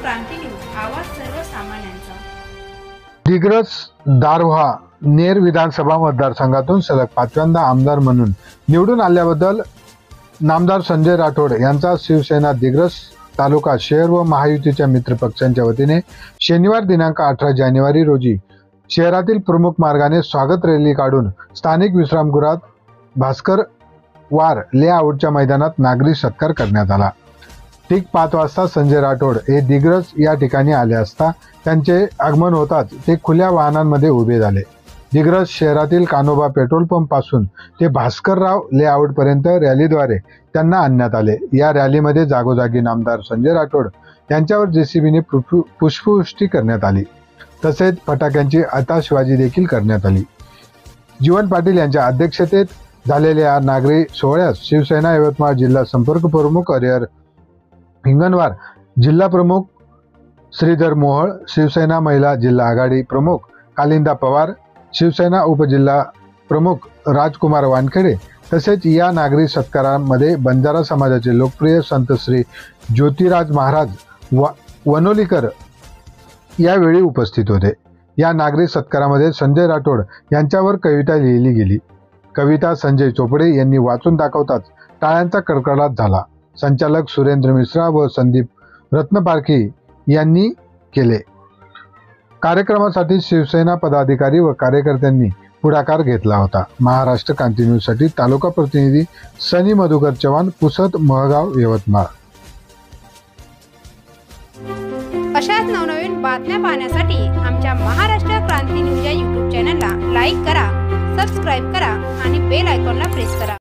क्रांती news, आवाज सर्वसामान्यांचा। दिग्रस दारव्हा नेर विधानसभा मतदारसंघातून सलग 5व्यांदा आमदार म्हणून निवडून आल्याबद्दल नामदार संजय राठोड यांचा शिवसेना दिग्रस तालुका शहर व महायुतीच्या मित्रपक्षांच्या वतीने शनिवार दिनांक 18 जानेवारी रोजी शहरातील प्रमुख मार्गाने स्वागत रॅली काढून स्थानिक विश्रामगृहात भास्कर वार लेआउटच्या मैदानात नागरी सत्कार करण्यात आला। ठीक 5 वाजता संजय राठोड हे दिग्रस या ठिकाणी आले असता त्यांचे आगमन होताच ते खुल्या वाहनांमध्ये उभे झाले। दिग्रस शहरातील कानोबा पेट्रोल पंप पासून ते भास्करराव लेआउट पर्यंत रॅलीद्वारे त्यांना आणण्यात आले। या रॅलीमध्ये जागोजागी नामदार संजय राठोड यांच्यावर जेसीबीने पुष्पवृष्टी करण्यात आली, तसेच फटाक्यांची आतिषबाजी देखील करण्यात आली। जीवन पाटील यांच्या अध्यक्षतेत झालेल्या या नागरी सोहळ्यास शिवसेना यवतमाळ जिल्हा संपर्क प्रमुख हरिहर हिंगणवार, जिल्हा प्रमुख श्रीधर मोहोळ, शिवसेना महिला जिल्हा आघाडी प्रमुख कालिंदा पवार, शिवसेना उपजिल्हा प्रमुख राजकुमार वानखेडे तसेच या नागरी सत्कारामध्ये बंजारा समाजाचे लोकप्रिय संत श्री ज्योतिराज महाराज वनोलीकर यावेळी उपस्थित होते। या नागरी सत्कारामध्ये संजय राठोड यांच्यावर कविता लिहिली गेली। कविता संजय चोपडे यांनी वाचून दाखवताच टाळ्यांचा कडकडाट झाला। संचालक सुरेंद्र मिश्रा व संदीप रत्नपारखी यांनी केले। कार्यक्रमासाठी शिवसेना पदाधिकारी व कार्यकर्त्यांनी पुढाकार घेतला होता। महाराष्ट्र क्रांती न्यूज साठी तालुका प्रतिनिधी सनी मधुकर चव्हाण, पुसद, महगाव, यवतमाळ। अशाच नवनवीन बातम्या पाहण्यासाठी आमच्या महाराष्ट्र क्रांती न्यूज या YouTube चॅनलला लाईक करा, सबस्क्राईब करा आणि बेल आयकॉनला प्रेस करा।